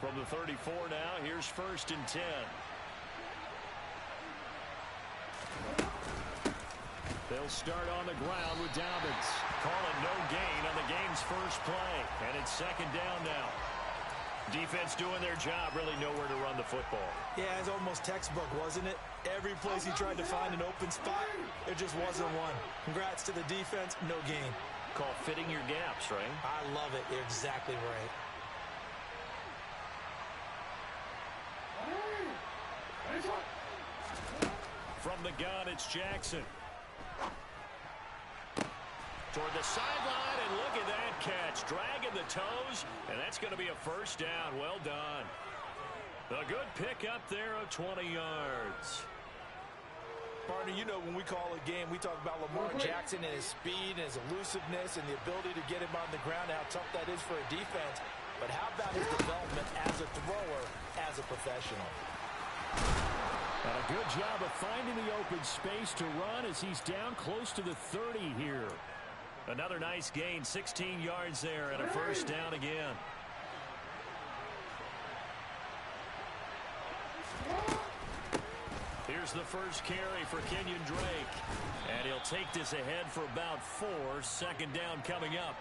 From the 34 now, here's 1st and 10. They'll start on the ground with Dobbins. Calling no gain on the game's first play. And it's 2nd down now. Defense doing their job, really nowhere to run the football. Yeah, it's almost textbook, wasn't it? Every place he tried to find an open spot, there just wasn't one. Congrats to the defense, no gain. Call fitting your gaps, right? I love it. You're exactly right. From the gun, it's Jackson. Toward the sideline, and look at that catch. Dragging the toes, and that's going to be a 1st down. Well done. A good pick up there of 20 yards. Partner, you know when we call a game, we talk about Lamar Jackson and his speed and his elusiveness and the ability to get him on the ground, how tough that is for a defense. But how about his development as a thrower, as a professional? And a good job of finding the open space to run as he's down close to the 30 here. Another nice gain, 16 yards there, and a 1st down again. Here's the first carry for Kenyon Drake. And he'll take this ahead for about 4. 2nd down coming up.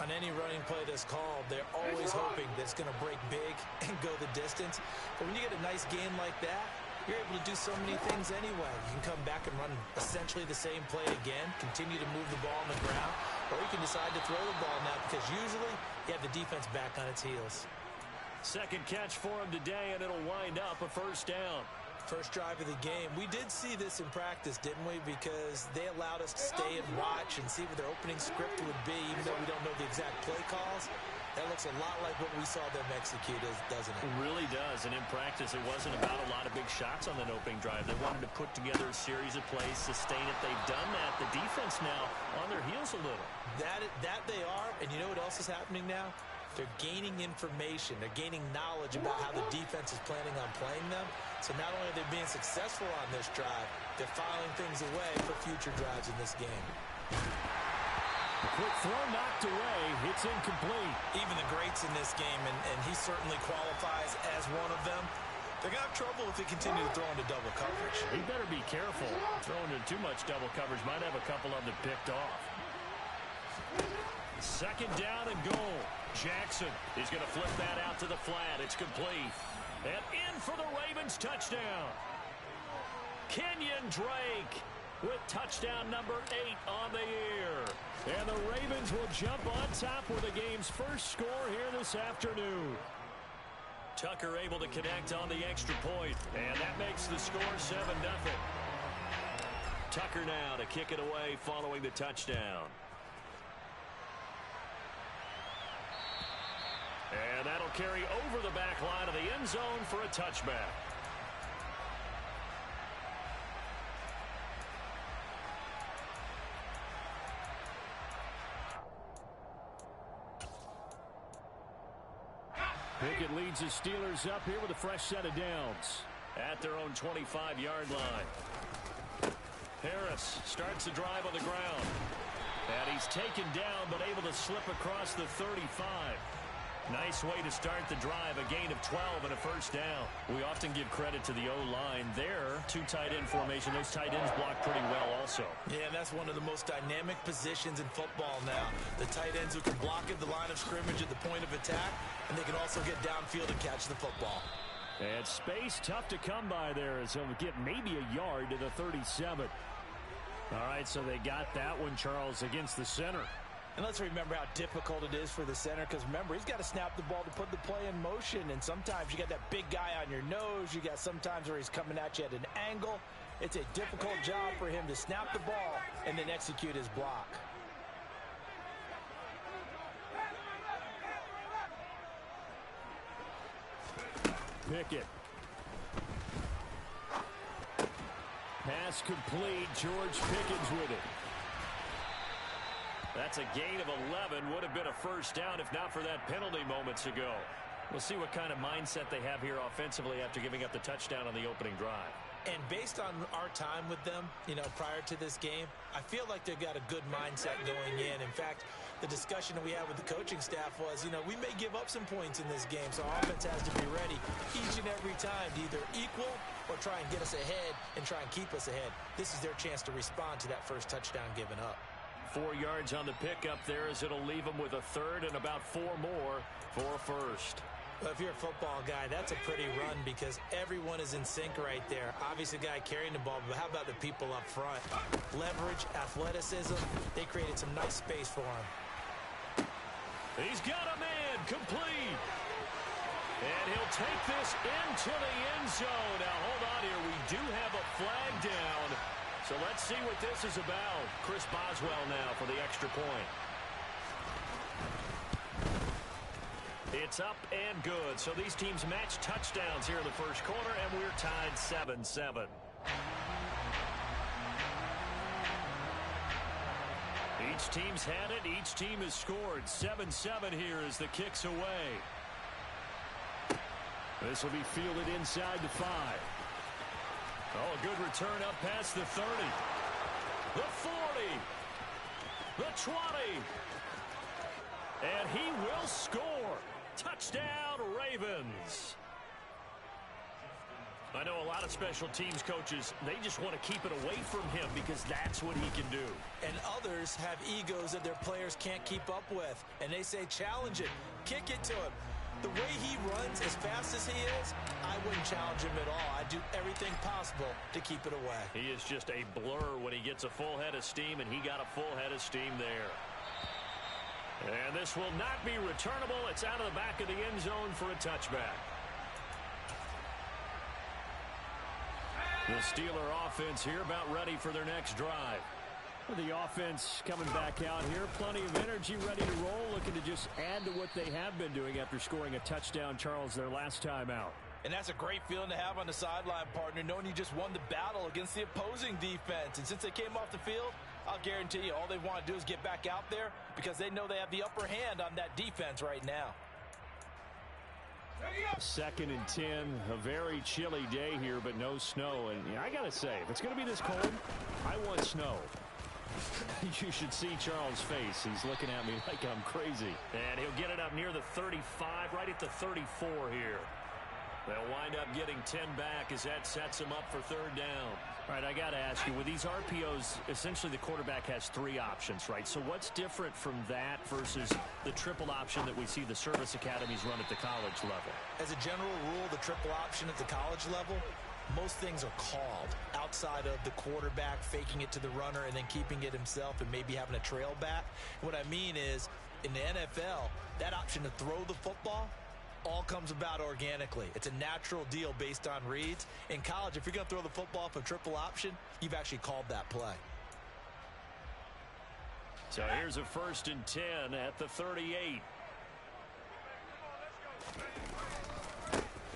On any running play that's called, they're always hoping that it's going to break big and go the distance. But when you get a nice gain like that, you're able to do so many things anyway. You can come back and run essentially the same play again, continue to move the ball on the ground, or you can decide to throw the ball now because usually you have the defense back on its heels. 2nd catch for him today, and it'll wind up a 1st down. First drive of the game. We did see this in practice, didn't we? Because they allowed us to stay and watch and see what their opening script would be, even though we don't know the exact play calls. That looks a lot like what we saw them execute, doesn't it? It really does. And in practice, it wasn't about a lot of big shots on that opening drive. They wanted to put together a series of plays, sustain it. They've done that. The defense now on their heels a little. That they are. And you know what else is happening now? They're gaining information. They're gaining knowledge about how the defense is planning on playing them. So not only are they being successful on this drive, they're filing things away for future drives in this game. Quick throw knocked away. It's incomplete. Even the greats in this game, and he certainly qualifies as one of them, they're going to have trouble if they continue to throw into double coverage. He better be careful. Throwing into too much double coverage might have a couple of them picked off. 2nd down and goal. Jackson is going to flip that out to the flat. It's complete. And in for the Ravens touchdown. Kenyon Drake with touchdown number 8 on the year. And the Ravens will jump on top with the game's first score here this afternoon. Tucker able to connect on the extra point, and that makes the score 7-0. Tucker now to kick it away following the touchdown. And that'll carry over the back line of the end zone for a touchback. Pickett leads the Steelers up here with a fresh set of downs at their own 25-yard line. Harris starts the drive on the ground. And he's taken down but able to slip across the 35. Nice way to start the drive. A gain of 12 and a 1st down. We often give credit to the O-line there. 2 tight end formation. Those tight ends block pretty well also. Yeah, and that's one of the most dynamic positions in football now. The tight ends who can block at the line of scrimmage at the point of attack, and they can also get downfield and catch the football. And space tough to come by there as he'll get maybe a yard to the 37. All right, so they got that one, Charles, against the center. And let's remember how difficult it is for the center, because remember, he's got to snap the ball to put the play in motion, and sometimes you got that big guy on your nose. You got sometimes where he's coming at you at an angle. It's a difficult job for him to snap the ball and then execute his block. Pickett. Pass complete. George Pickens with it. That's a gain of 11. Would have been a 1st down if not for that penalty moments ago. We'll see what kind of mindset they have here offensively after giving up the touchdown on the opening drive. And based on our time with them, prior to this game, I feel like they've got a good mindset going in. In fact, the discussion that we had with the coaching staff was, we may give up some points in this game, so our offense has to be ready each and every time to either equal or try and get us ahead and try and keep us ahead. This is their chance to respond to that first touchdown given up. 4 yards on the pickup there as it'll leave them with a third and about 4 more for a first. Well, if you're a football guy, that's a pretty run because everyone is in sync right there. Obviously, the guy carrying the ball, but how about the people up front? Leverage, athleticism, they created some nice space for him. He's got a man, complete. And he'll take this into the end zone. Now, hold on here. We do have a flag down. So let's see what this is about. Chris Boswell now for the extra point. It's up and good. So these teams match touchdowns here in the first quarter, and we're tied 7-7. Each team's had it. Each team has scored. 7-7 here as the kick's away. This will be fielded inside the 5. Oh, a good return up past the 30. The 40. The 20. And he will score. Touchdown, Ravens. I know a lot of special teams coaches, they just want to keep it away from him because that's what he can do. And others have egos that their players can't keep up with. And they say, challenge it. Kick it to him. The way he runs as fast as he is, I wouldn't challenge him at all. I'd do everything possible to keep it away. He is just a blur when he gets a full head of steam, and he got a full head of steam there. And this will not be returnable. It's out of the back of the end zone for a touchback. The Steeler offense here about ready for their next drive. The offense coming back out here. Plenty of energy, ready to roll, looking to just add to what they have been doing after scoring a touchdown, Charles, their last time out. And that's a great feeling to have on the sideline, partner, knowing you just won the battle against the opposing defense. And since they came off the field, I'll guarantee you all they want to do is get back out there because they know they have the upper hand on that defense right now. 2nd and 10, a very chilly day here, but no snow. And I got to say, if it's going to be this cold, I want snow. You should see Charles' face. He's looking at me like I'm crazy. And he'll get it up near the 35, right at the 34 here. They'll wind up getting 10 back as that sets them up for 3rd down. All right, I got to ask you, with these RPOs, essentially the quarterback has 3 options, right? So what's different from that versus the triple option that we see the service academies run at the college level? As a general rule, the triple option at the college level, most things are called outside of the quarterback faking it to the runner and then keeping it himself and maybe having a trail back. What I mean is, in the NFL, that option to throw the football all comes about organically. It's a natural deal based on reads. In college, if you're going to throw the football for triple option, you've actually called that play. So here's a 1st and 10 at the 38.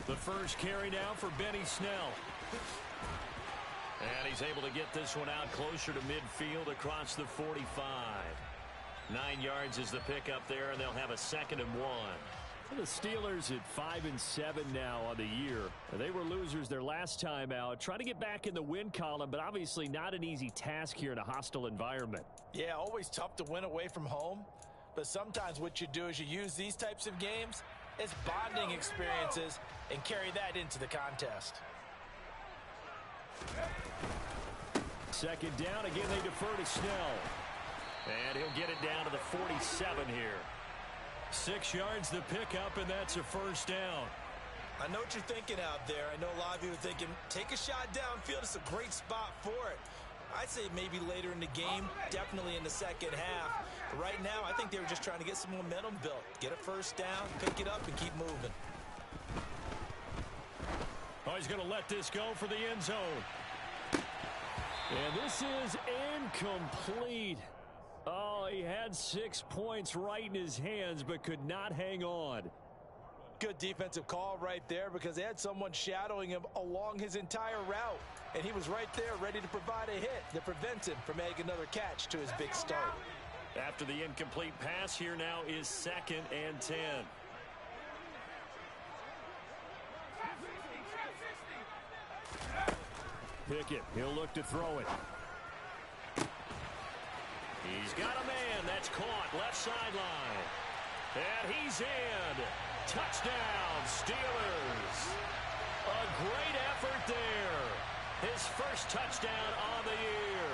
The first carry now for Benny Snell. And he's able to get this one out closer to midfield across the 45. 9 yards is the pickup there, and they'll have a 2nd and 1. The Steelers at 5-7 now on the year. They were losers their last time out. Trying to get back in the win column, but obviously not an easy task here in a hostile environment. Yeah, always tough to win away from home. But sometimes what you do is you use these types of games as bonding experiences and carry that into the contest. 2nd down. Again, they defer to Snell. And he'll get it down to the 47 here. 6 yards the pickup, and that's a 1st down. I know what you're thinking out there. I know a lot of you are thinking, take a shot downfield. It's a great spot for it. I'd say maybe later in the game, definitely in the second half. But right now, I think they were just trying to get some momentum built. Get a 1st down, pick it up, and keep moving. Oh, he's going to let this go for the end zone. And this is incomplete. Oh, he had 6 points right in his hands, but could not hang on. Good defensive call right there because they had someone shadowing him along his entire route. And he was right there ready to provide a hit that prevents him from making another catch to his big start. After the incomplete pass, here now is 2nd and 10. Pickett, he'll look to throw it. He's got a man. That's caught. Left sideline. And he's in. Touchdown, Steelers. A great effort there. His first touchdown on the year.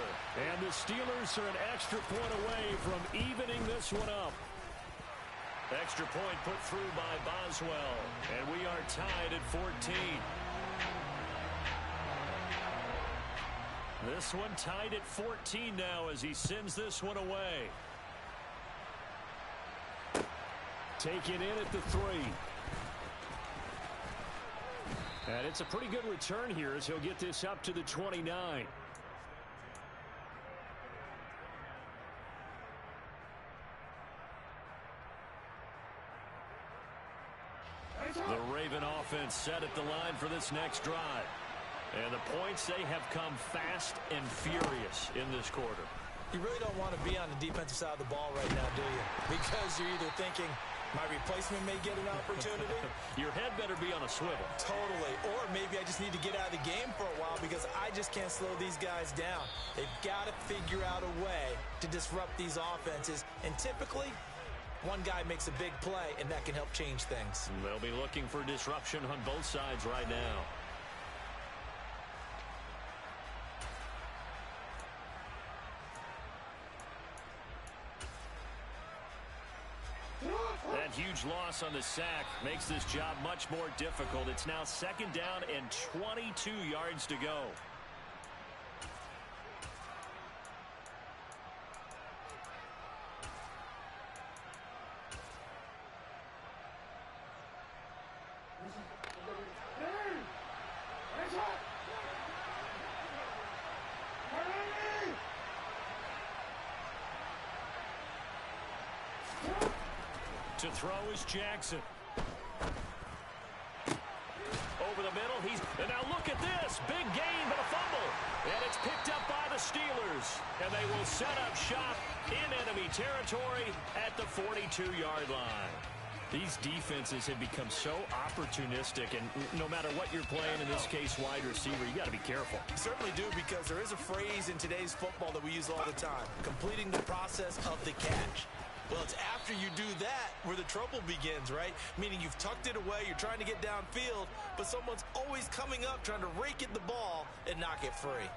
And the Steelers are an extra point away from evening this one up. Extra point put through by Boswell. And we are tied at 14. This one tied at 14 now as he sends this one away. Taken in at the 3. And it's a pretty good return here as he'll get this up to the 29. The Raven offense set at the line for this next drive. And the points, they have come fast and furious in this quarter. You really don't want to be on the defensive side of the ball right now, do you? Because you're either thinking, my replacement may get an opportunity. Your head better be on a swivel. Totally. Or maybe I just need to get out of the game for a while because I just can't slow these guys down. They've got to figure out a way to disrupt these offenses. And typically, one guy makes a big play, and that can help change things. They'll be looking for disruption on both sides right now. That huge loss on the sack makes this job much more difficult. It's now 2nd down and 22 yards to go. To throw is Jackson. Over the middle. And now look at this. Big gain, but a fumble. And it's picked up by the Steelers. And they will set up shop in enemy territory at the 42-yard line. These defenses have become so opportunistic, and no matter what you're playing, in this case, wide receiver, you got to be careful. You certainly do, because there is a phrase in today's football that we use all the time, completing the process of the catch. Well, it's after you do that where the trouble begins, right? Meaning you've tucked it away, you're trying to get downfield, but someone's always coming up trying to rake at the ball and knock it free.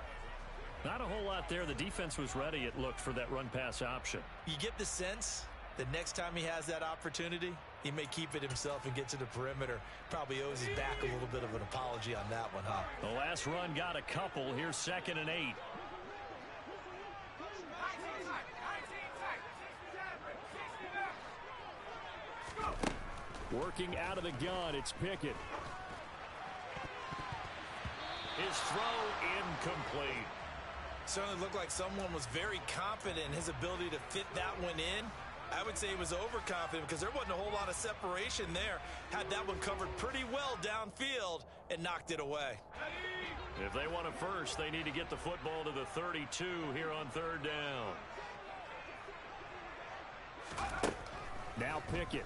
Not a whole lot there. The defense was ready, it looked, for that run-pass option. You get the sense that next time he has that opportunity, he may keep it himself and get to the perimeter. Probably owes his back a little bit of an apology on that one, huh? The last run got a couple. Here's 2nd and 8. Working out of the gun, it's Pickett. His throw incomplete. Certainly looked like someone was very confident in his ability to fit that one in. I would say he was overconfident because there wasn't a whole lot of separation there. Had that one covered pretty well downfield and knocked it away. If they want a first, they need to get the football to the 32 here on 3rd down. Now Pickett.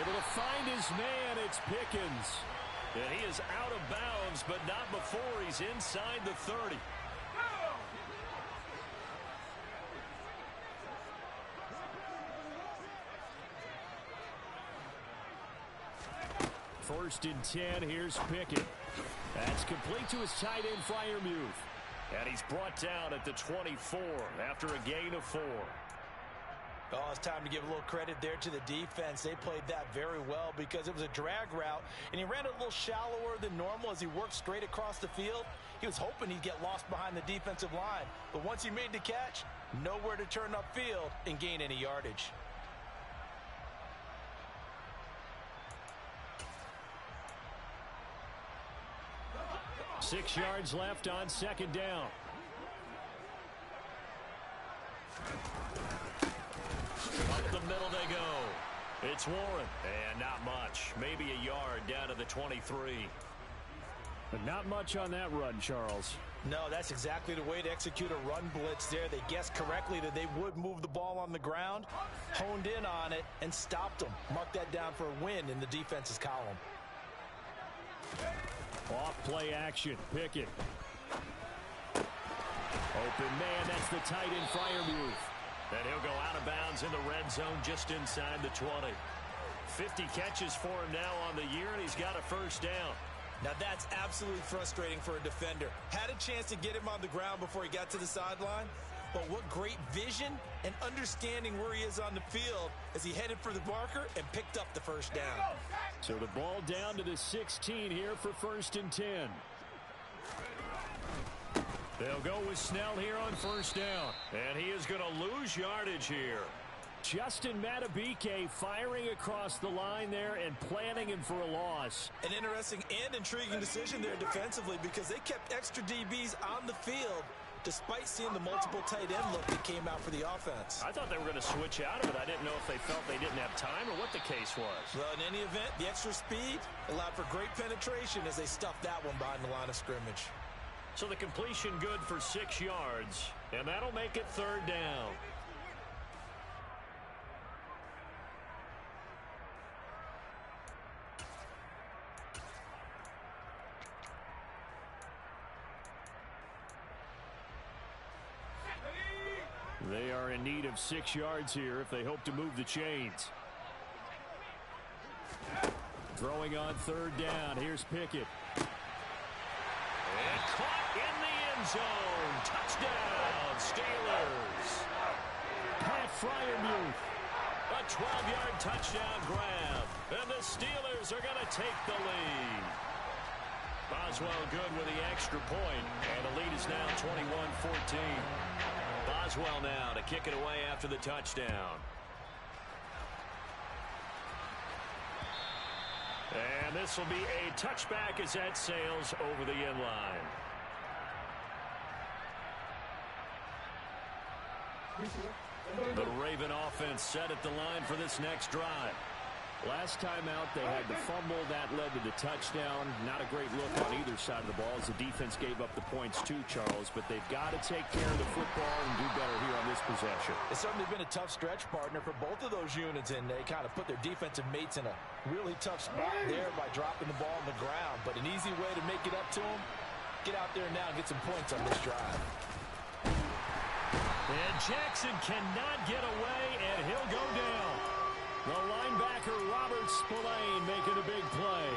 Able to find his man, it's Pickens. And he is out of bounds, but not before he's inside the 30. First and 10, here's Pickett. That's complete to his tight end, Freiermuth. And he's brought down at the 24 after a gain of 4. Oh, it's time to give a little credit there to the defense. They played that very well because it was a drag route, and he ran it a little shallower than normal as he worked straight across the field. He was hoping he'd get lost behind the defensive line, but once he made the catch, nowhere to turn upfield and gain any yardage. Six yards left on 2nd down. Up the middle they go. It's Warren. And not much. Maybe a yard down to the 23. But not much on that run, Charles. No, that's exactly the way to execute a run blitz there. They guessed correctly that they would move the ball on the ground, honed in on it, and stopped them. Mark that down for a win in the defense's column. Off play action. Pickett. Open man. That's the tight end Freiermuth. And he'll go out of bounds in the red zone just inside the 20. 50 catches for him now on the year, and he's got a first down. Now that's absolutely frustrating for a defender. Had a chance to get him on the ground before he got to the sideline, but what great vision and understanding where he is on the field as he headed for the marker and picked up the first down. So the ball down to the 16 here for 1st and 10. They'll go with Snell here on first down. And he is going to lose yardage here. Justin Madubuike firing across the line there and planting him for a loss. An interesting and intriguing decision there defensively because they kept extra DBs on the field despite seeing the multiple tight end look that came out for the offense. I thought they were going to switch out of it. I didn't know if they felt they didn't have time or what the case was. Well, in any event, the extra speed allowed for great penetration as they stuffed that one behind the line of scrimmage. So the completion good for 6 yards, and that'll make it 3rd down. They are in need of 6 yards here if they hope to move the chains. Throwing on 3rd down. Here's Pickett. And caught in the end zone. Touchdown, Steelers. Pat Freiermuth. A 12-yard touchdown grab. And the Steelers are going to take the lead. Boswell good with the extra point. And the lead is now 21-14. Boswell now to kick it away after the touchdown. And this will be a touchback as that sails over the end line. The Raven offense set at the line for this next drive. Last time out, they had the fumble. That led to the touchdown. Not a great look on either side of the ball as the defense gave up the points too, Charles. But they've got to take care of the football and do better here on this possession. It's certainly been a tough stretch, partner, for both of those units, and they kind of put their defensive mates in a really tough spot there by dropping the ball on the ground. But an easy way to make it up to them, get out there now and get some points on this drive. And Jackson cannot get away, and he'll go down. The linebacker, Robert Spillane, making a big play.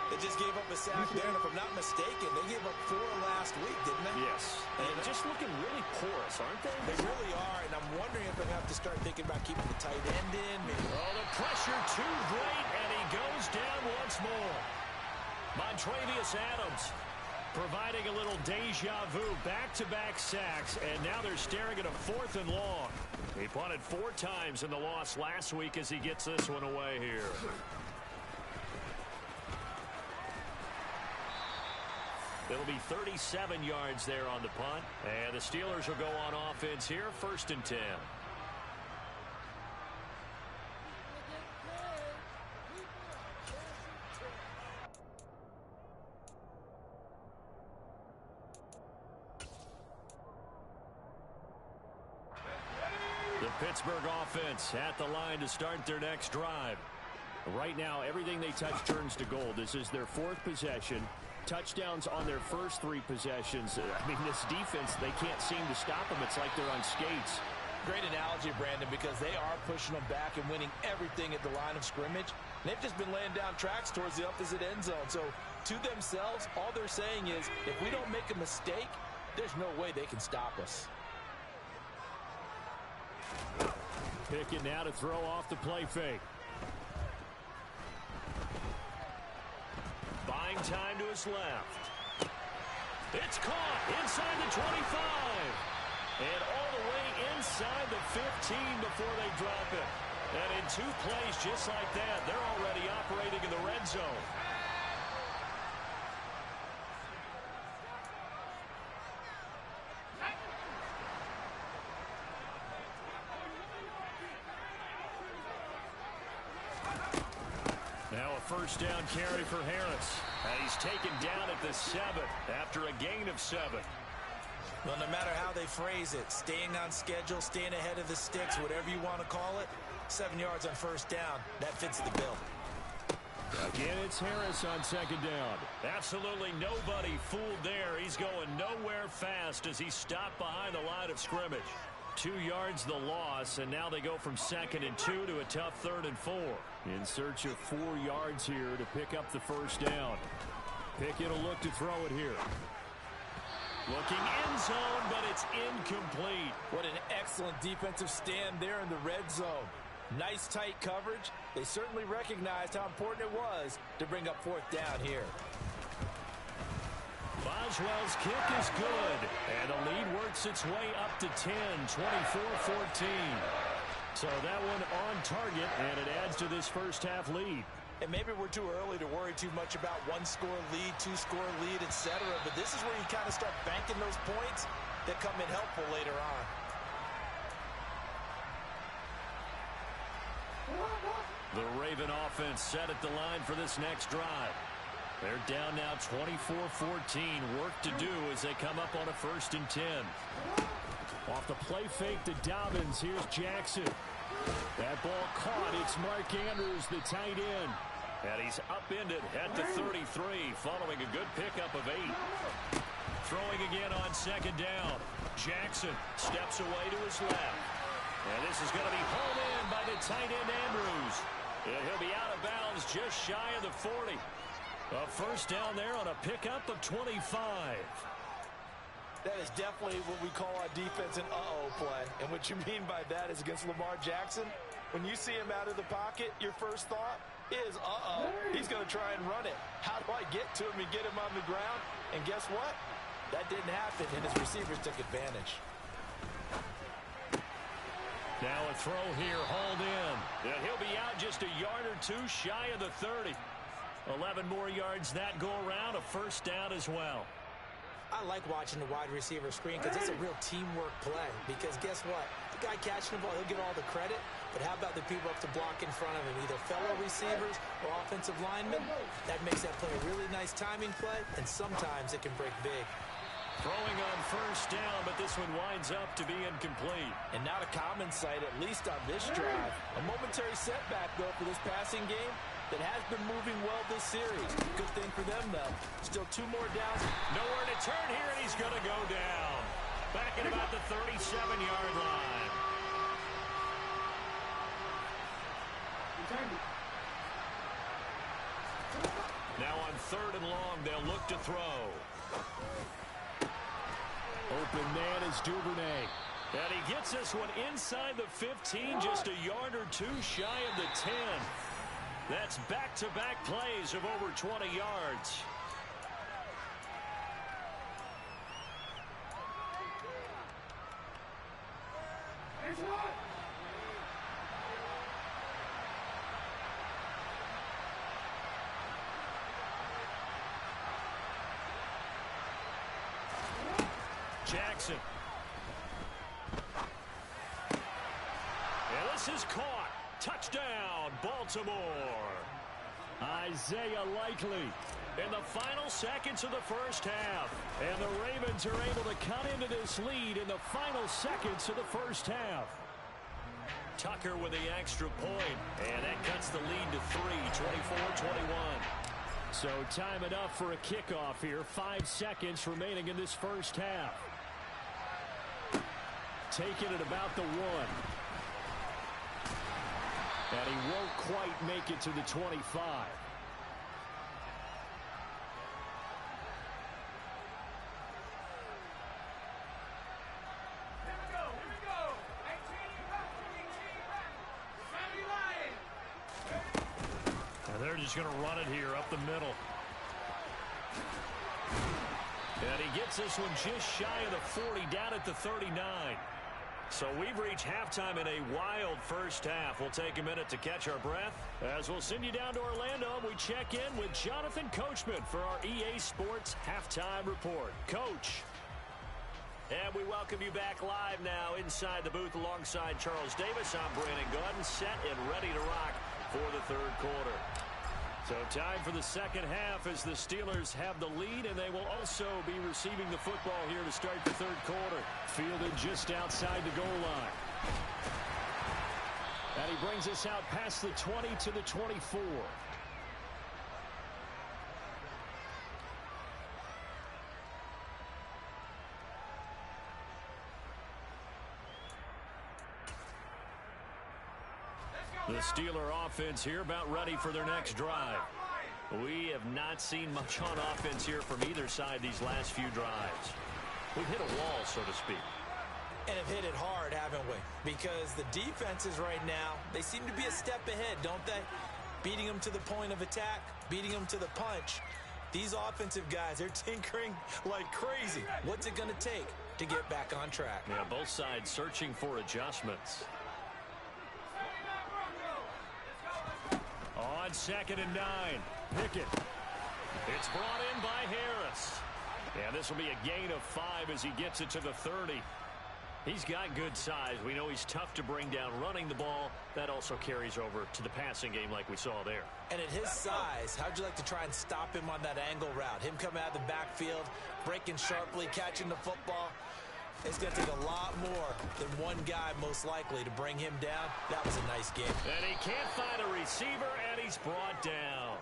They just gave up a sack there, and if I'm not mistaken, they gave up 4 last week, didn't they? Yes. And just looking really porous, aren't they? They really are, and I'm wondering if they have to start thinking about keeping the tight end in. Maybe. Oh, the pressure too great, and he goes down once more. Montravius Adams providing a little deja vu, back-to-back sacks, and now they're staring at a 4th and long. He punted 4 times in the loss last week as he gets this one away here. It'll be 37 yards there on the punt, and the Steelers will go on offense here, 1st and 10. Pittsburgh offense at the line to start their next drive. Right now, everything they touch turns to gold. This is their 4th possession. Touchdowns on their first 3 possessions. I mean, this defense, they can't seem to stop them. It's like they're on skates. Great analogy, Brandon, because they are pushing them back and winning everything at the line of scrimmage. They've just been laying down tracks towards the opposite end zone. So, to themselves, all they're saying is, if we don't make a mistake, there's no way they can stop us. Pickett now to throw off the play fake. Buying time to his left. It's caught inside the 25. And all the way inside the 15 before they drop it. And in 2 plays just like that, they're already operating in the red zone. Now a first down carry for Harris. And he's taken down at the 7 after a gain of 7. Well, no matter how they phrase it, staying on schedule, staying ahead of the sticks, whatever you want to call it, 7 yards on first down, that fits the bill. Again, it's Harris on second down. Absolutely nobody fooled there. He's going nowhere fast as he stopped behind the line of scrimmage. 2 yards the loss, and now they go from 2nd and 2 to a tough 3rd and 4. In search of 4 yards here to pick up the first down. Pickett will look to throw it here. Looking end zone, but it's incomplete. What an excellent defensive stand there in the red zone. Nice tight coverage. They certainly recognized how important it was to bring up 4th down here. Boswell's kick is good, and the lead works its way up to 10, 24-14. So that one on target, and it adds to this first half lead. And maybe we're too early to worry too much about 1-score lead, 2-score lead, etc. But this is where you kind of start banking those points that come in helpful later on. The Raven offense set at the line for this next drive. They're down now 24-14. Work to do as they come up on a 1st and 10. Off the play fake to Dobbins. Here's Jackson. That ball caught. It's Mark Andrews, the tight end. And he's upended at the 33, following a good pickup of 8. Throwing again on 2nd down. Jackson steps away to his left. And this is going to be hauled in by the tight end Andrews. And he'll be out of bounds just shy of the 40. A first down there on a pickup of 25. That is definitely what we call our defense an uh-oh play. And what you mean by that is against Lamar Jackson, when you see him out of the pocket, your first thought is, uh-oh, he's going to try and run it. How do I get to him and get him on the ground? And guess what? That didn't happen, and his receivers took advantage. Now a throw here, hauled in. And he'll be out just a yard or 2 shy of the 30. 11 more yards that go around, a first down as well. I like watching the wide receiver screen because it's a real teamwork play. Because guess what? The guy catching the ball, he'll get all the credit. But how about the people up to block in front of him, either fellow receivers or offensive linemen? That makes that play a really nice timing play, and sometimes it can break big. Throwing on first down, but this one winds up to be incomplete. And not a common sight, at least on this drive. A momentary setback, though, for this passing game that has been moving well this series. Good thing for them, though. Still 2 more downs. Nowhere to turn here, and he's going to go down. Back at about the 37-yard line. Now on 3rd and long, they'll look to throw. Open man is Duvernay. And he gets this one inside the 15, just a yard or 2 shy of the 10. That's back-to-back plays of over 20 yards. Jackson. And this is caught. Touchdown, Baltimore. Isaiah Likely in the final seconds of the first half. And the Ravens are able to cut into this lead in the final seconds of the first half. Tucker with the extra point. And that cuts the lead to 3, 24-21. So time enough for a kickoff here. 5 seconds remaining in this first half. Taking it about the 1. And he won't quite make it to the 25. And they're just going to run it here up the middle. And he gets this one just shy of the 40, down at the 39. So we've reached halftime in a wild first half. We'll take a minute to catch our breath as we'll send you down to Orlando. We check in with Jonathan Coachman for our EA Sports Halftime Report. Coach. And we welcome you back live now inside the booth alongside Charles Davis. I'm Brandon Gordon, set and ready to rock for the 3rd quarter. So time for the second half as the Steelers have the lead, and they will also be receiving the football here to start the 3rd quarter. Fielded just outside the goal line. And he brings us out past the 20 to the 24. the Steeler offense here about ready for their next drive. We have not seen much on offense here from either side these last few drives. We've hit a wall, so to speak. And have hit it hard, haven't we? Because the defenses right now, they seem to be a step ahead, don't they? Beating them to the point of attack, beating them to the punch. These offensive guys, they're tinkering like crazy. What's it going to take to get back on track? Yeah, both sides searching for adjustments. On 2nd and 9, Pickett. It's brought in by Harris. Yeah, this will be a gain of 5 as he gets it to the 30. He's got good size. We know he's tough to bring down running the ball. That also carries over to the passing game like we saw there. And at his size, how'd you like to try and stop him on that angle route? Him coming out of the backfield, breaking sharply, catching the football. It's going to take a lot more than one guy most likely to bring him down. That was a nice game. And he can't find a receiver, and he's brought down.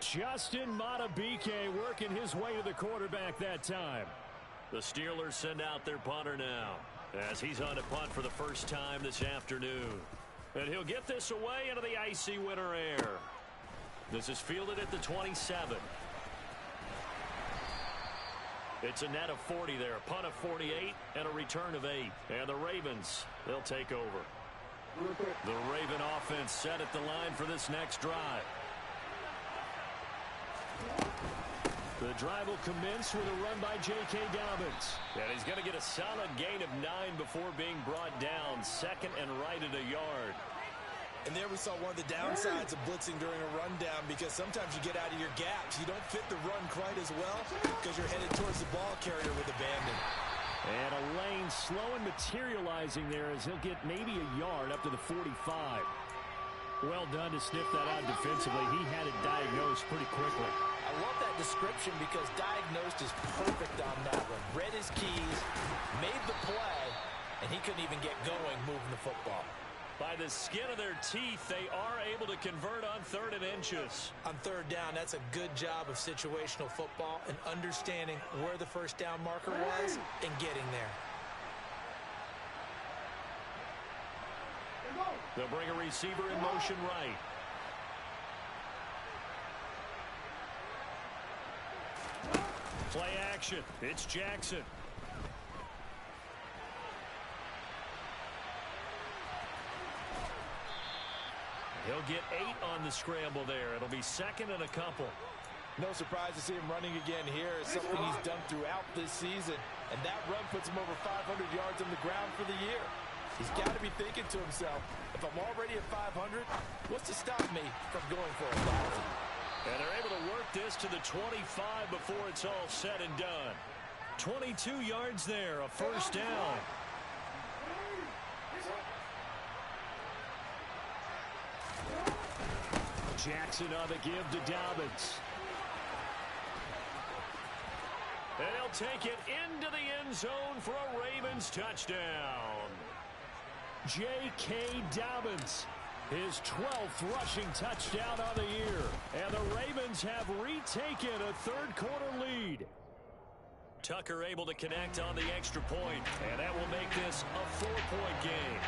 Justin Matabike working his way to the quarterback that time. The Steelers send out their punter now, as he's on to punt for the first time this afternoon. And he'll get this away into the icy winter air. This is fielded at the 27. It's a net of 40 there, a punt of 48, and a return of 8. And the Ravens, they'll take over. The Raven offense set at the line for this next drive. The drive will commence with a run by J.K. Dobbins. And he's going to get a solid gain of 9 before being brought down. 2nd and right at a yard. And there we saw one of the downsides of blitzing during a rundown, because sometimes you get out of your gaps. You don't fit the run quite as well because you're headed towards the ball carrier with abandon. And a lane slow and materializing there as he'll get maybe a yard up to the 45. Well done to sniff that out defensively. He had it diagnosed pretty quickly. I love that description because diagnosed is perfect on that one. Read his keys, made the play, and he couldn't even get going moving the football. By the skin of their teeth, they are able to convert on 3rd and inches. On 3rd down, that's a good job of situational football and understanding where the first down marker was and getting there. They'll bring a receiver in motion right. Play action. It's Jackson. He'll get 8 on the scramble there. It'll be 2nd and a couple. No surprise to see him running again here. It's something he's done throughout this season. And that run puts him over 500 yards on the ground for the year. He's got to be thinking to himself, if I'm already at 500, what's to stop me from going for 1,000? And they're able to work this to the 25 before it's all said and done. 22 yards there, a first down. Jackson on the give to Dobbins. And he'll take it into the end zone for a Ravens touchdown. J.K. Dobbins, his 12th rushing touchdown on the year. And the Ravens have retaken a 3rd quarter lead. Tucker able to connect on the extra point, and that will make this a 4-point game.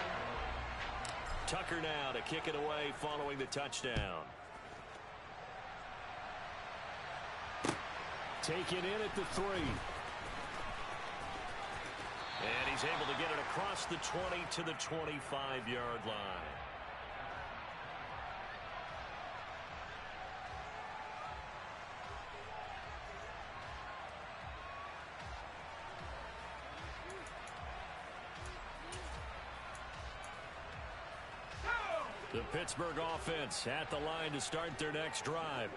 Tucker now to kick it away following the touchdown. Taken in at the 3. And he's able to get it across the 20 to the 25-yard line. The Pittsburgh offense at the line to start their next drive.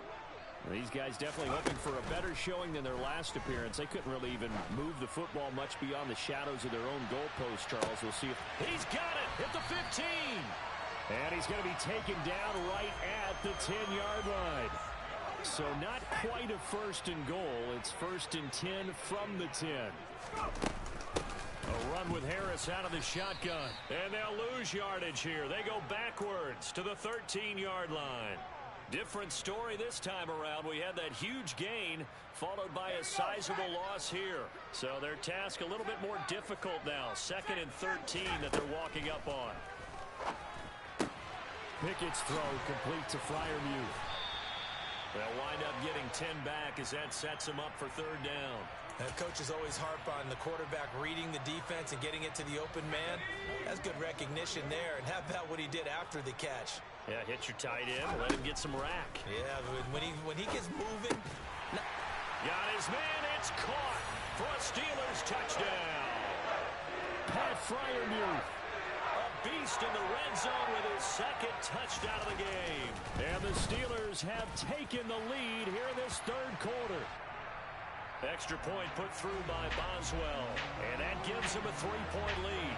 These guys definitely hoping for a better showing than their last appearance. They couldn't really even move the football much beyond the shadows of their own goalpost, Charles. We'll see if he's got it at the 15. And he's going to be taken down right at the 10-yard line. So not quite a 1st and goal. It's 1st and 10 from the 10. A run with Harris out of the shotgun. And they'll lose yardage here. They go backwards to the 13-yard line. Different story this time around. We had that huge gain followed by a sizable loss here. So their task a little bit more difficult now. 2nd and 13 that they're walking up on. Pickett's throw complete to Freiermuth. They'll wind up getting 10 back as that sets him up for third down. Coaches always harp on the quarterback reading the defense and getting it to the open man. That's good recognition there. And how about what he did after the catch? Yeah, hit your tight end, let him get some rack. Yeah, when he gets moving. Got his man, it's caught for a Steelers touchdown. Pat Freiermuth, a beast in the red zone with his second touchdown of the game. And the Steelers have taken the lead here in this third quarter. Extra point put through by Boswell, and that gives him a 3-point lead.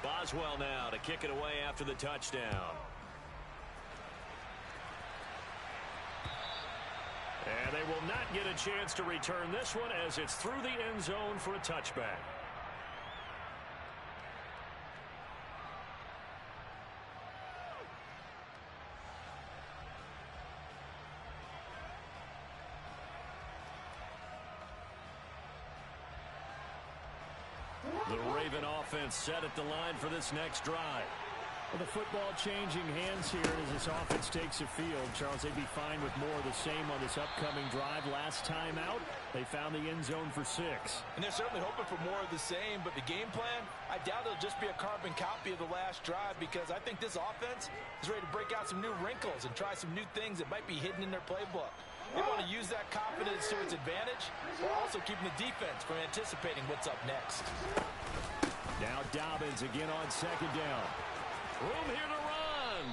Boswell now to kick it away after the touchdown. And they will not get a chance to return this one as it's through the end zone for a touchback. The Raven offense set at the line for this next drive. Well, the football changing hands here as this offense takes the field. Charles, they'd be fine with more of the same on this upcoming drive. Last time out, they found the end zone for 6. And they're certainly hoping for more of the same, but the game plan, I doubt it'll just be a carbon copy of the last drive because I think this offense is ready to break out some new wrinkles and try some new things that might be hidden in their playbook. They want to use that confidence to its advantage while also keeping the defense from anticipating what's up next. Now Dobbins again on second down. Room here to run.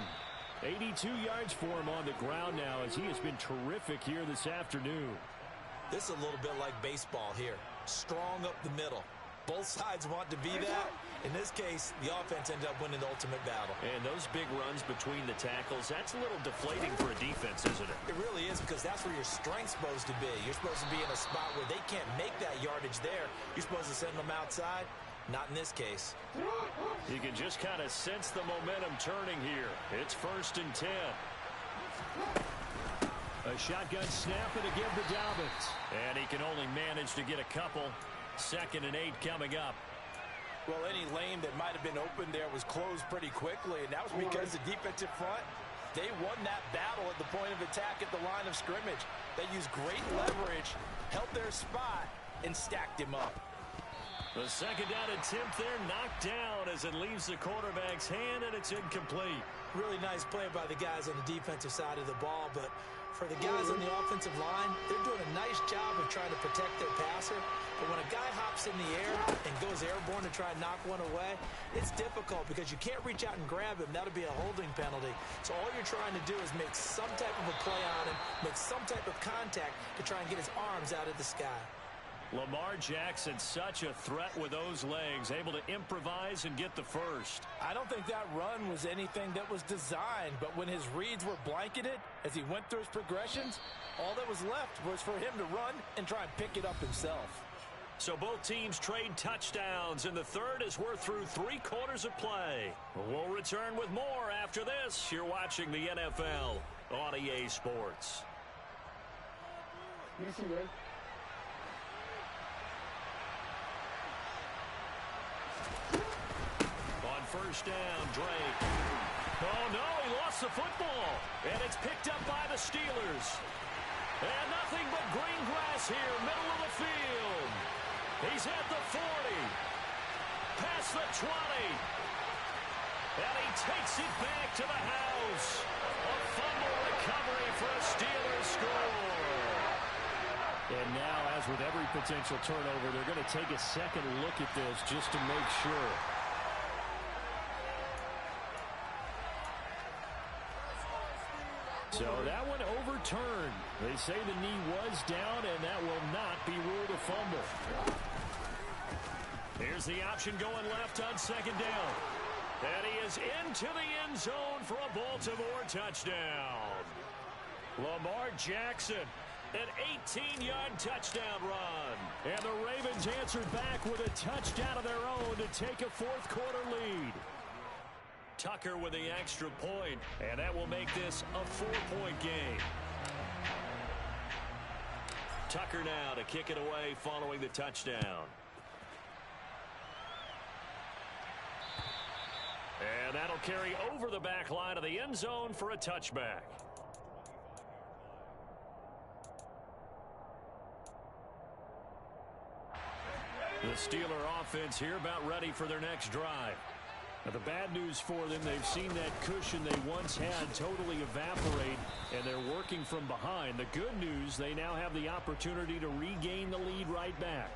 82 yards for him on the ground now as he has been terrific here this afternoon. This is a little bit like baseball here. Strong up the middle. Both sides want to be that. In this case, the offense ended up winning the ultimate battle. And those big runs between the tackles, that's a little deflating for a defense, isn't it? It really is because that's where your strength's supposed to be. You're supposed to be in a spot where they can't make that yardage there. You're supposed to send them outside. Not in this case. You can just kind of sense the momentum turning here. It's 1st and 10. A shotgun snap and a give to Dobbins. And he can only manage to get a couple. 2nd and 8 coming up. Well, any lane that might have been open there was closed pretty quickly, and that was because the defensive front, they won that battle at the point of attack at the line of scrimmage. They used great leverage, held their spot, and stacked him up. The second down attempt there knocked down as it leaves the quarterback's hand, and it's incomplete. Really nice play by the guys on the defensive side of the ball, but for the guys on the offensive line, they're doing a nice job of trying to protect their passer. But when a guy hops in the air and goes airborne to try and knock one away, it's difficult because you can't reach out and grab him. That'll be a holding penalty. So all you're trying to do is make some type of a play on him, make some type of contact to try and get his arms out of the sky. Lamar Jackson, such a threat with those legs, able to improvise and get the first. I don't think that run was anything that was designed, but when his reads were blanketed as he went through his progressions, all that was left was for him to run and try and pick it up himself. So both teams trade touchdowns in the third as we're through 3 quarters of play. We'll return with more after this. You're watching the NFL on EA Sports. Yes, you First down, Drake. Oh, no, he lost the football. And it's picked up by the Steelers. And nothing but green grass here, middle of the field. He's at the 40. Past the 20. And he takes it back to the house. A fumble recovery for a Steelers score. And now, as with every potential turnover, they're going to take a second look at this just to make sure. So that one overturned. They say the knee was down, and that will not be ruled a fumble. Here's the option going left on second down. And he is into the end zone for a Baltimore touchdown. Lamar Jackson, an 18-yard touchdown run. And the Ravens answered back with a touchdown of their own to take a fourth-quarter lead. Tucker with the extra point, and that will make this a 4-point game. Tucker now to kick it away following the touchdown. carry over the back line of the end zone for a touchback. The Steeler offense here about ready for their next drive. Now, the bad news for them, they've seen that cushion they once had totally evaporate, and they're working from behind. The good news, they now have the opportunity to regain the lead right back.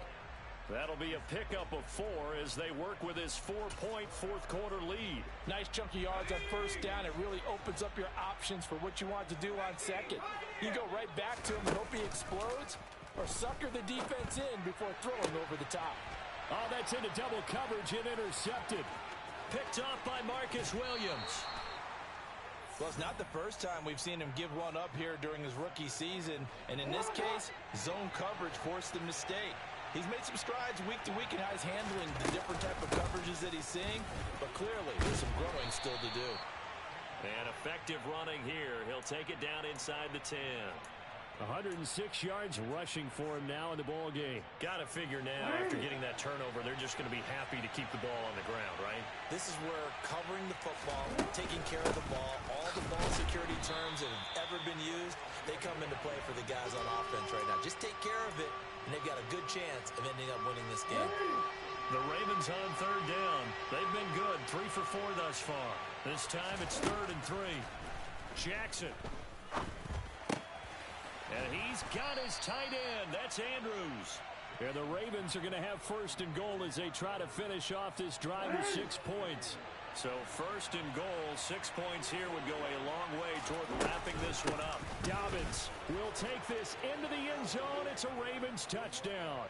That'll be a pickup of 4 as they work with his 4-point fourth-quarter lead. Nice chunk of yards on first down. It really opens up your options for what you want to do on second. You go right back to him and hope he explodes, or sucker the defense in before throwing over the top. Oh, that's into double coverage and intercepted. Picked off by Marcus Williams. Well, it's not the first time we've seen him give one up here during his rookie season. And in this case, zone coverage forced him to stay. He's made some strides week to week in how he's handling the different type of coverages that he's seeing. But clearly, there's some growing still to do. And effective running here. He'll take it down inside the 10. 106 yards rushing for him now in the ball game. Got to figure now, after getting that turnover, they're just going to be happy to keep the ball on the ground, right? This is where covering the football, taking care of the ball, all the ball security terms that have ever been used, they come into play for the guys on offense right now. Just take care of it, and they've got a good chance of ending up winning this game. The Ravens on third down. They've been good, 3 for 4 thus far. This time it's 3rd and 3. Jackson. And he's got his tight end. That's Andrews. And the Ravens are going to have 1st and goal as they try to finish off this drive with 6 points. So 1st and goal, 6 points here would go a long way toward wrapping this one up. Dobbins will take this into the end zone. It's a Ravens touchdown.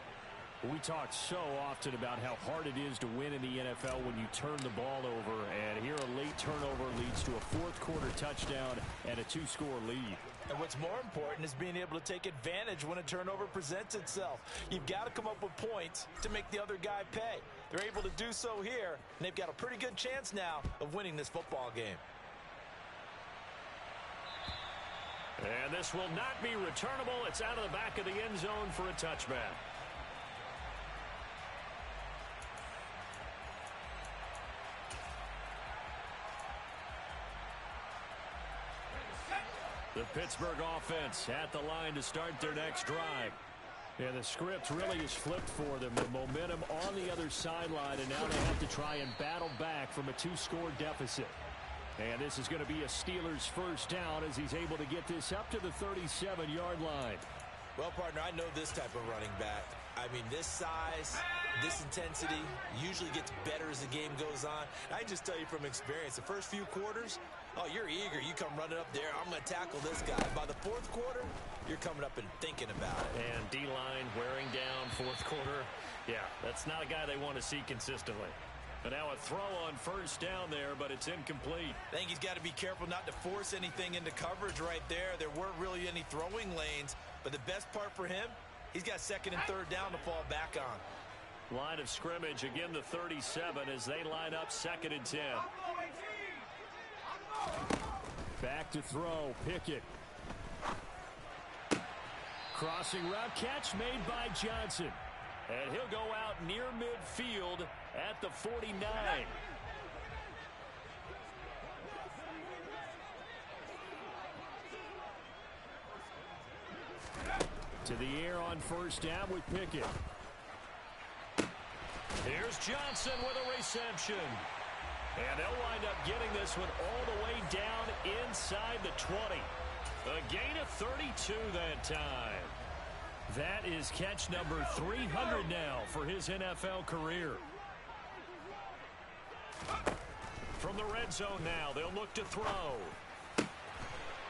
We talk so often about how hard it is to win in the NFL when you turn the ball over. And here a late turnover leads to a fourth-quarter touchdown and a 2-score lead. And what's more important is being able to take advantage when a turnover presents itself. You've got to come up with points to make the other guy pay. They're able to do so here, and they've got a pretty good chance now of winning this football game. And this will not be returnable. It's out of the back of the end zone for a touchback. The Pittsburgh offense at the line to start their next drive. Yeah, the script really is flipped for them. The momentum on the other sideline, and now they have to try and battle back from a 2-score deficit. And this is going to be a Steelers first down as he's able to get this up to the 37-yard line. Well, partner, I know this type of running back. I mean, this size, this intensity usually gets better as the game goes on. I just tell you from experience, the first few quarters, oh, you're eager. You come running up there. I'm going to tackle this guy. By the fourth quarter, you're coming up and thinking about it. And D-line wearing down fourth quarter. Yeah, that's not a guy they want to see consistently. But now a throw on first down there, but it's incomplete. I think he's got to be careful not to force anything into coverage right there. There weren't really any throwing lanes. But the best part for him, he's got 2nd and 3rd down to fall back on. Line of scrimmage, again the 37 as they line up 2nd and 10. Back to throw, Pickett. Crossing route catch made by Johnson. And he'll go out near midfield at the 49. To the air on first down with Pickett. Here's Johnson with a reception. And they'll wind up getting this one all the way down inside the 20. A gain of 32 that time. That is catch number 300 now for his NFL career. From the red zone now, they'll look to throw.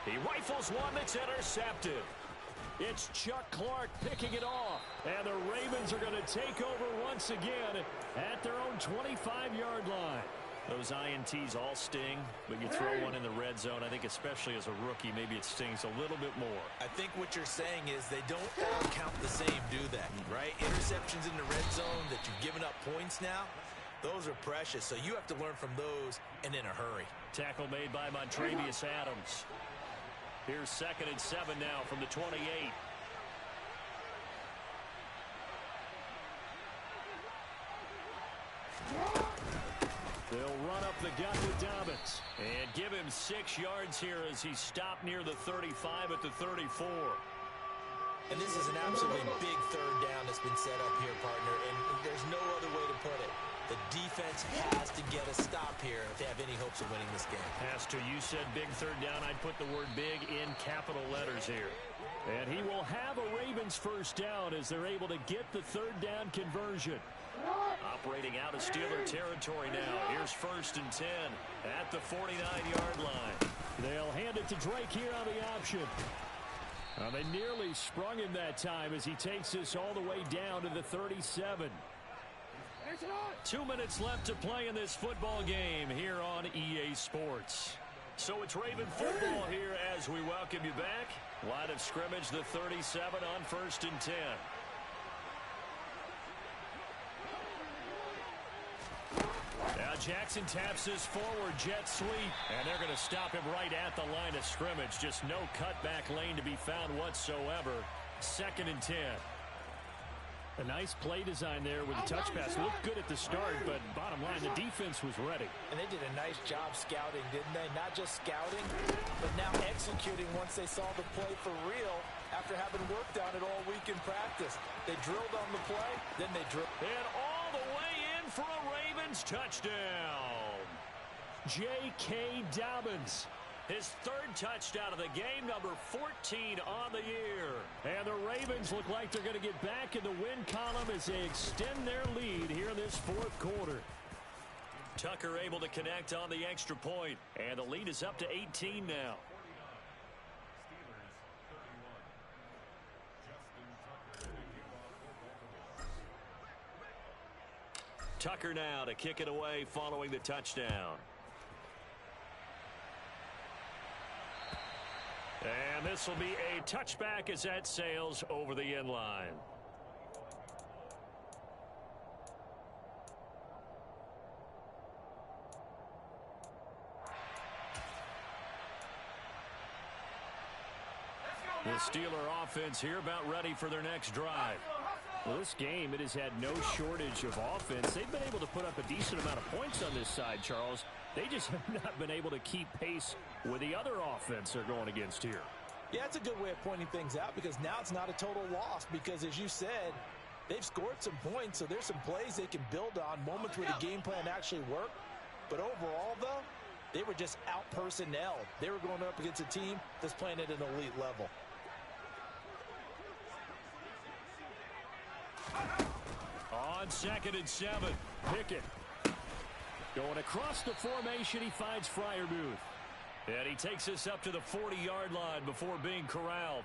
He rifles one that's intercepted. It's Chuck Clark picking it off. And the Ravens are going to take over once again at their own 25-yard line. Those INTs all sting, but you throw one in the red zone, I think especially as a rookie, maybe it stings a little bit more. I think what you're saying is they don't all count the same, do they? Right? Interceptions in the red zone that you've given up points now, those are precious. So you have to learn from those and in a hurry. Tackle made by Montrevious Adams. Here's 2nd and 7 now from the 28. They'll run up the gut with Dobbins. him 6 yards here as he stopped near the 35 at the 34. And this is an absolutely big third down that's been set up here, partner, and there's no other way to put it. The defense has to get a stop here if they have any hopes of winning this game. Pastor, you said big third down. I'd put the word big in capital letters here. And he will have a Ravens first down as they're able to get the third down conversion. Operating out of Steeler territory now. Here's 1st and 10 at the 49-yard line. They'll hand it to Drake here on the option. They nearly sprung him that time as he takes this all the way down to the 37. 2 minutes left to play in this football game here on EA Sports. So it's Raven football here as we welcome you back. Line of scrimmage, the 37 on 1st and 10. Now Jackson taps this forward jet sweep, and they're going to stop him right at the line of scrimmage. Just no cutback lane to be found whatsoever. 2nd and 10. A nice play design there with the touch pass. Looked good at the start, but bottom line, the defense was ready. And they did a nice job scouting, didn't they? Not just scouting, but now executing once they saw the play for real after having worked on it all week in practice. They drilled on the play, then they drilled. And all the way in for a Ravens touchdown. J.K. Dobbins. His 3rd touchdown of the game, number 14 on the year. And the Ravens look like they're going to get back in the win column as they extend their lead here in this 4th quarter. Tucker able to connect on the extra point, and the lead is up to 18 now. Tucker now to kick it away following the touchdown. And this will be a touchback as that sails over the end line. The Steeler offense here about ready for their next drive. Well, this game, it has had no shortage of offense. They've been able to put up a decent amount of points on this side, Charles. They just have not been able to keep pace with the other offense they're going against here. Yeah, it's a good way of pointing things out because now it's not a total loss because, as you said, they've scored some points, so there's some plays they can build on, moments where the game plan actually worked. But overall, though, they were just out-personnelled. They were going up against a team that's playing at an elite level. On 2nd and 7, Pickett going across the formation. He finds Freiermuth. And he takes this up to the 40-yard line before being corralled.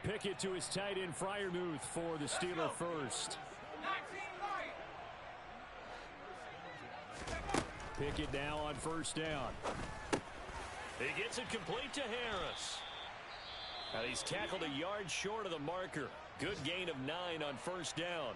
Pickett to his tight end, Freiermuth, for the Steeler first. Pickett now on 1st down. He gets it complete to Harris. And he's tackled a yard short of the marker. Good gain of 9 on 1st down.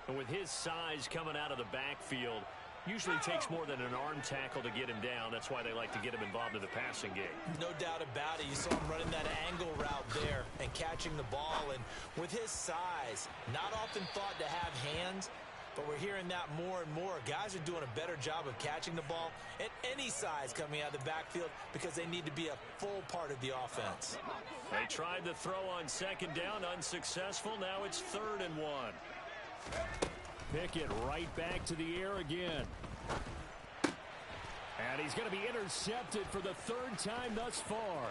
And with his size coming out of the backfield, usually takes more than an arm tackle to get him down. That's why they like to get him involved in the passing game. No doubt about it. You saw him running that angle route there and catching the ball. And with his size, not often thought to have hands, but we're hearing that more and more. Guys are doing a better job of catching the ball at any size coming out of the backfield because they need to be a full part of the offense. They tried the throw on 2nd down, unsuccessful. Now it's 3rd and 1. Pickett right back to the air again. And he's going to be intercepted for the 3rd time thus far.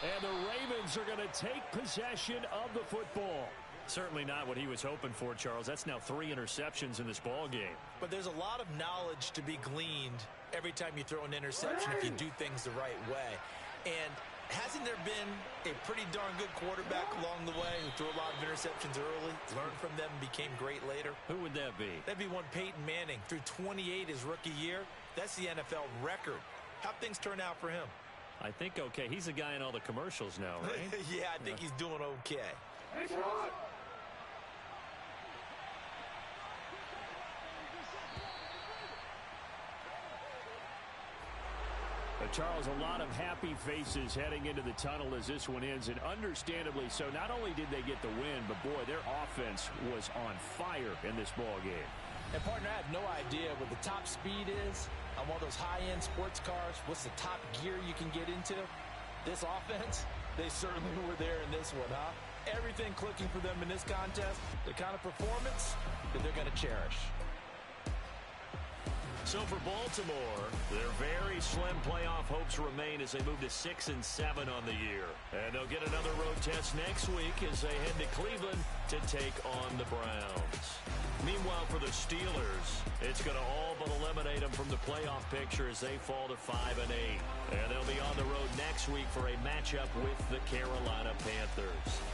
And the Ravens are going to take possession of the football. Certainly not what he was hoping for, Charles. That's now 3 interceptions in this ball game. But there's a lot of knowledge to be gleaned every time you throw an interception if you do things the right way. And hasn't there been a pretty darn good quarterback along the way who threw a lot of interceptions early, learned from them, and became great later? Who would that be? That'd be one Peyton Manning. Threw 28 his rookie year. That's the NFL record. How'd things turn out for him? I think okay. He's the guy in all the commercials now, right? Yeah, I think he's doing okay. Charles, a lot of happy faces heading into the tunnel as this one ends, and understandably so. Not only did they get the win, but boy, their offense was on fire in this ball game. And, partner, I have no idea what the top speed is on one of those high-end sports cars. What's the top gear you can get into? This offense, they certainly were there in this one, huh? Everything clicking for them in this contest, the kind of performance that they're going to cherish. So for Baltimore, their very slim playoff hopes remain as they move to 6-7 on the year. And they'll get another road test next week as they head to Cleveland to take on the Browns. Meanwhile, for the Steelers, it's going to all but eliminate them from the playoff picture as they fall to 5-8. And they'll be on the road next week for a matchup with the Carolina Panthers.